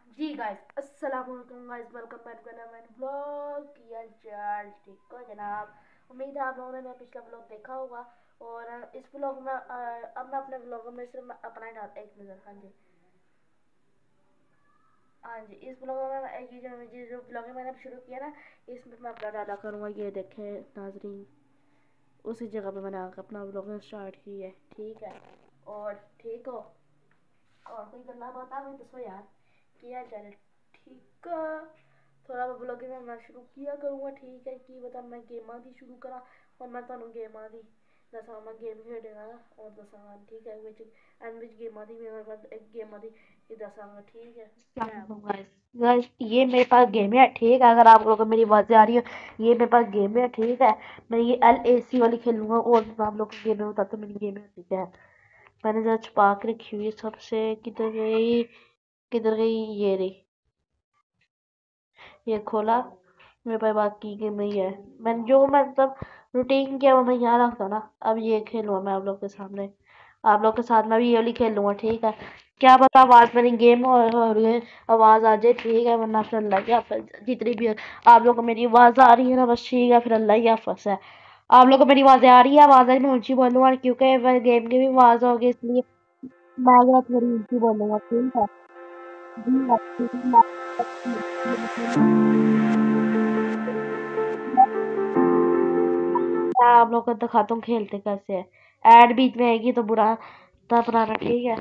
जी guys, अस्सलाम वालेकुम guys, welcome back to another vlog. की हाल चाल? ठीक हो जनाब? उम्मीद है आप लोगों ने मेरा पिछला व्लॉग देखा होगा। और इस व्लॉग में अब मैं अपने व्लॉग में सिर्फ अपना ही डालता एक नज़र। हाँ जी, इस व्लॉग में ये जो व्लॉग मैंने अब शुरू किया ना, इसमें मैं अपना डाला करूँगा। ये देखें नाजरीन, उसी जगह पे मैंने आकर अपना व्लॉग स्टार्ट किया है। ठीक है, और ठीक हो? और कोई गल्ला बात मैं दसो यार, की हाल चाल है? ठीक है। थोड़ा ब्लॉगिंग में मैं शुरू किया करूँगा। ठीक है, कि बता मैं गेमां दी शुरू करा। और मैं तुहानू गेमां दी दसा, मैं गेम खेडेगा ना और दसांगा। ठीक है, विच एंड विच गेमां दी मेरे पास एक गेमां दी ये दसांगा। ठीक है गाइस, गाइस ये मेरे पास गेम है। ठीक है, अगर आप लोगों को मेरी आवाज़ें आ रही हो, ये मेरे पास गेम है। ठीक है, मैं ये LAC वाली खेलूंगा और आप लोग को गेम में बताता हूँ मेरी गेम है। ठीक है, मैंने जरा छुपा के रखी हुई है सबसे। किधर गई, किधर गई? ये रही, ये खोला। मेरे पास बाकी गेम नहीं है। मैंने जो मतलब रूटीन किया वो मैं यहाँ रखता ना। अब ये खेलूंगा मैं आप लोग के सामने, आप लोग के साथ मैं भी ये वाली खेल लूंगा। ठीक है, क्या पता आवाज़ मेरी गेम और ये आवाज़ आ जाए। ठीक है, वरना फिर अल्लाह की हाफ़िज़। जितनी भी आप लोग को मेरी आवाज़ आ रही है ना, बस ठीक है, फिर अल्लाह की हाफ़िज़ है। आप लोग को मेरी आवाज़ें आ रही है? आवाज़ आई मैं ऊँची बोलूँगा, क्योंकि वह गेम की भी आवाज़ होगी, इसलिए मैं ज़रा थोड़ी ऊँची बोलूँगा। ठीक है जी, मैं आप लोग को दिखाता हूँ खेलते कैसे है। ऐड बीच में आएगी तो बुरा था पुराना। ठीक है,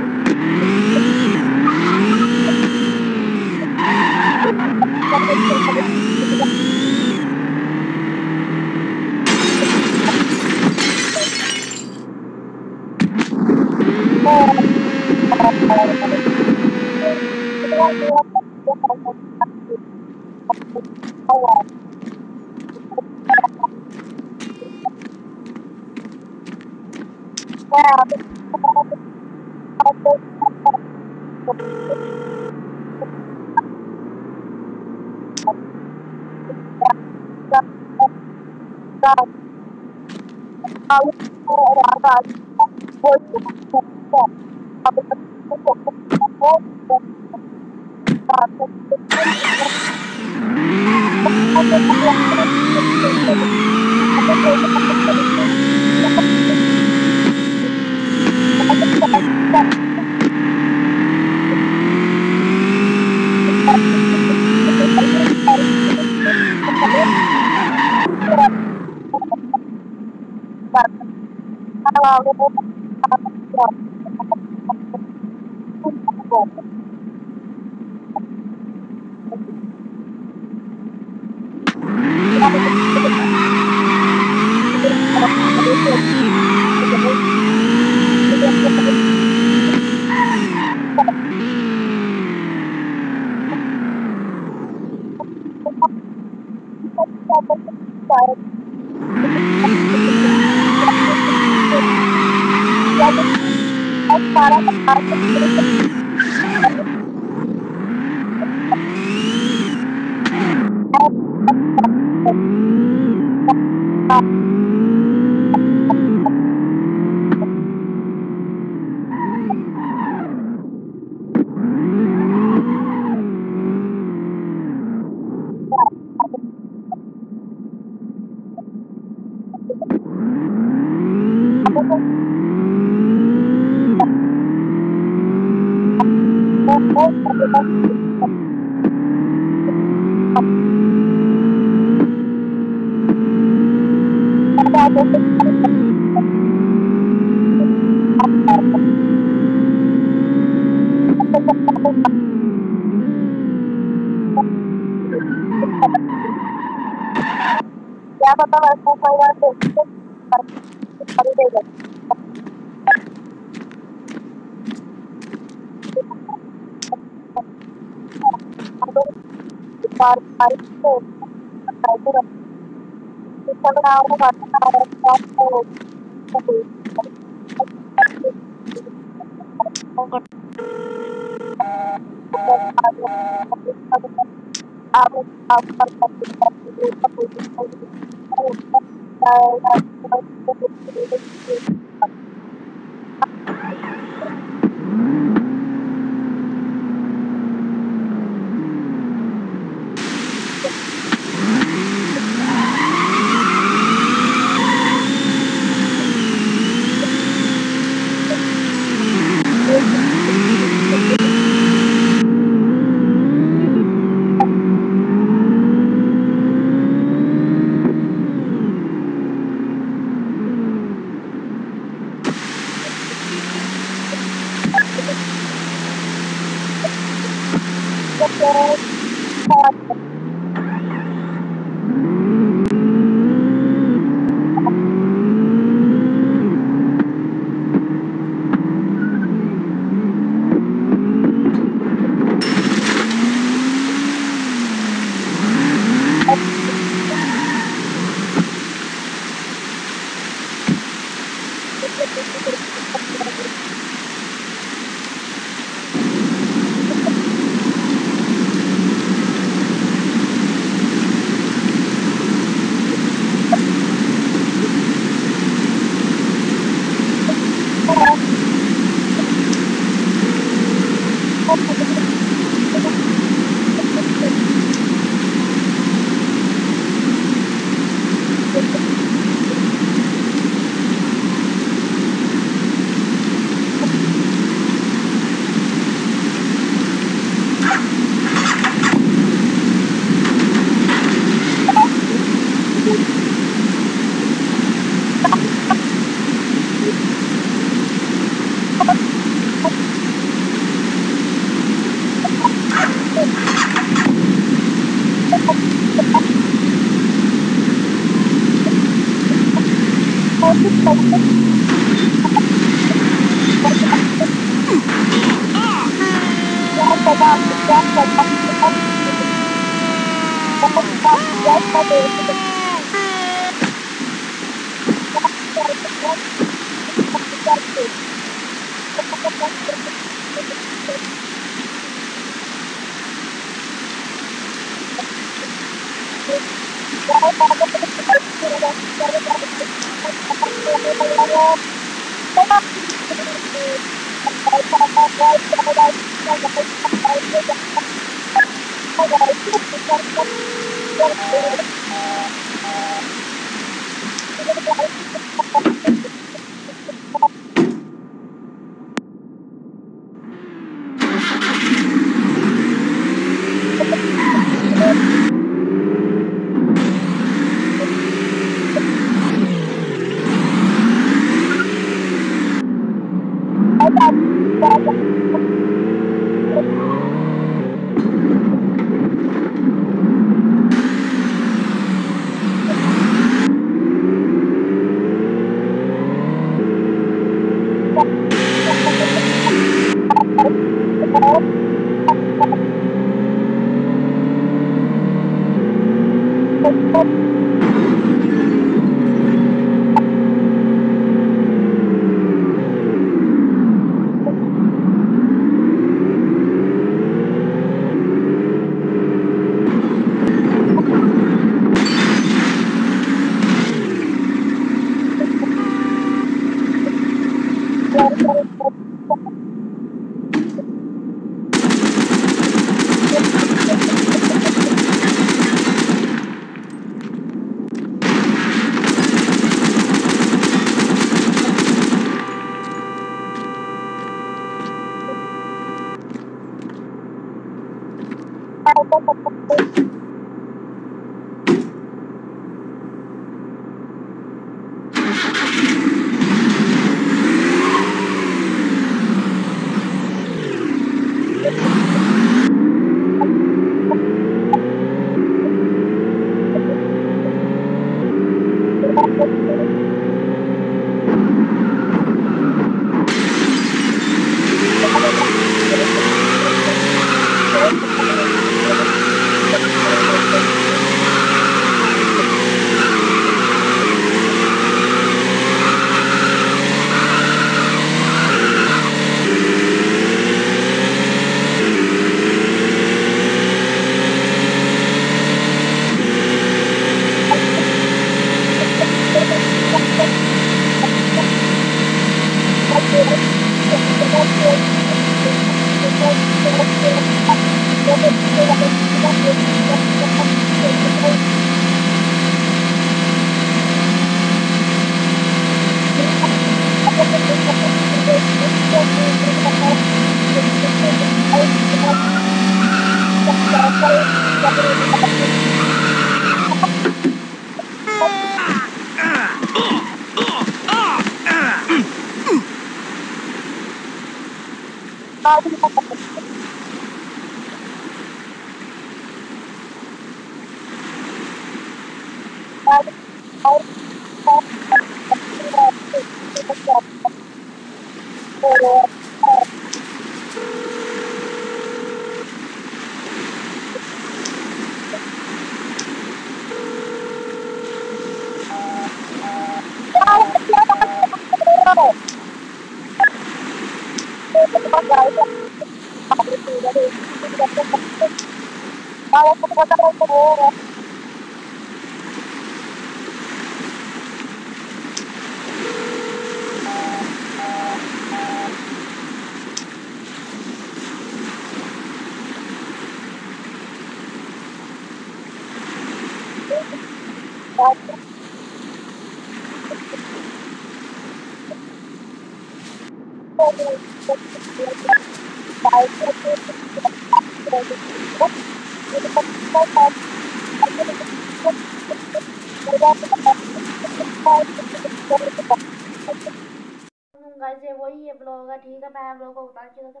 गाइस ये वही है ब्लॉग है, ठीक है। मैं आप लोगों को बता चुका था,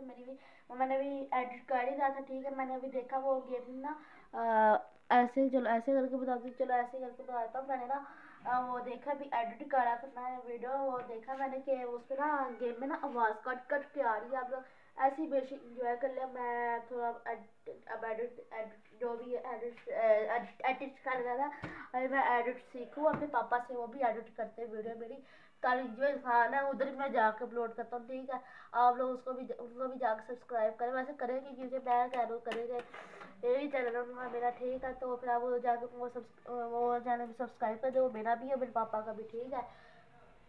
मैंने भी एडिट कर ही रहा था, ठीक है। मैंने अभी देखा वो गेम ना ऐसे, चलो ऐसे करके बताती हूँ, चलो ऐसे करके बताता हूँ। मैंने ना वो देखा भी, एडिट करा था मैं वीडियो, वो देखा मैंने कि उस पर ना गेम में ना आवाज़ कट कट के आ रही है। आप लोग ऐसे ही बेसिक इंजॉय कर लिया। मैं थोड़ा अब एडिट जो भी एडिट कर रहा था, अभी मैं एडिट सीखूँ अपने पापा से, वो भी एडिट करते हैं वीडियो मेरी। तारीख जो खान है उधर मैं जाकर अपलोड करता हूँ, ठीक है। आप लोग उनको भी जाकर सब्सक्राइब करें, वैसे करेंगे क्योंकि मैं कह रहा हूँ करेंगे, यही चैनल है मेरा, ठीक है। तो फिर आप वो जाकर वो चैनल भी सब्सक्राइब कर दो, मेरा भी है मेरे पापा का भी, ठीक है।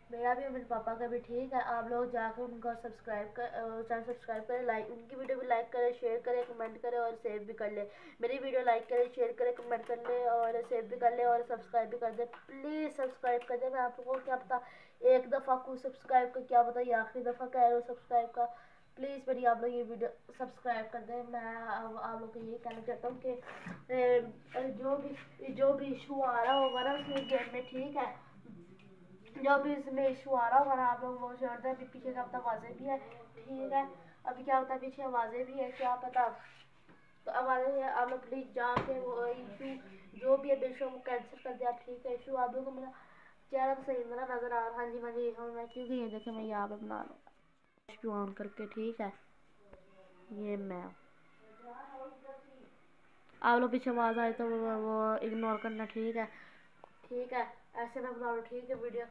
मेरा भी मेरे पापा का भी, ठीक है। आप लोग जाकर उनका चैनल सब्सक्राइब करें, लाइक उनकी वीडियो भी लाइक करें, शेयर करें, कमेंट करें और सेव भी कर ले। मेरी वीडियो लाइक करें, शेयर करें, कमेंट कर ले और सेव भी कर ले और सब्सक्राइब भी कर दे। प्लीज़ सब्सक्राइब कर दे। मैं आप लोगों को क्या पता एक दफ़ा को सब्सक्राइब का क्या पता, ये आखिरी दफ़ा कह रहा हूँ सब्सक्राइब का। प्लीज़ मेरी आप लोग ये वीडियो सब्सक्राइब कर दें। मैं आप लोग को यही कहना चाहता हूँ कि जो भी इशू आ रहा होगा ना उसमें गेम में, ठीक है, जो भी इसमें इशू आ रहा होगा ना आप लोग वो छोड़ दें। अभी पीछे क्या पता आवाज़ें भी है, ठीक है। अभी क्या होता है पीछे आवाज़ें भी है, क्या पता, तो आवाज़ें है। आप लोग प्लीज़ जाके वो इशू जो भी है बेशो वो कैंसिल कर दिया, ठीक है। इशू आप लोगों को मेरा चेहरा तो सही मेरा नज़र आ रहा, हाँ जी हाँ जी हाँ, मैं क्योंकि ये देखे मैं यहाँ पे बना रहा हूँ इशू ऑन करके, ठीक है। ये मैं आप लोग पीछे आवाज़ आए तो वो इग्नोर करना, ठीक है, ठीक है। ऐसे मैं बना रहा हूँ, ठीक है वीडियो।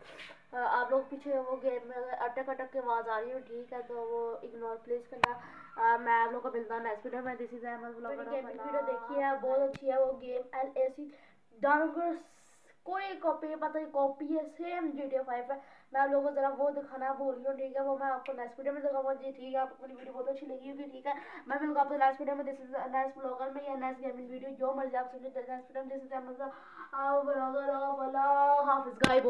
आप लोग पीछे वो गेम में अगर अटक अटक की आवाज़ आ रही हो, ठीक है, तो वो इग्नोर प्लीज़ करना। मैं आप लोग को मिलता हूँ नेक्स्ट वीडियो में। This is Ahmad vlogger. Gaming video देखी है, बहुत अच्छी है वो गेम, LAC डाउनलोड, कोई कॉपी पता नहीं कॉपी है, सेम GTA 5 है। मैं आप लोगों को ज़रा वो दिखाना भूल रही हूँ, ठीक है। वो मैं आपको नेक्स्ट वीडियो में दिखाऊंगा जी, ठीक है। आपको मेरी वीडियो बहुत अच्छी लगी होगी, ठीक है। मैं मिलूंगा आपको नेक्स्ट वीडियो में। दिस इज नेक्स्ट व्लॉगर में या नेक्स्ट गेमिंग वीडियो, जो मर्जी आप समझे नेक्स्ट वीडियो में। This is Ahmad vlogger off अल्लाह हाफिज़ गाइस।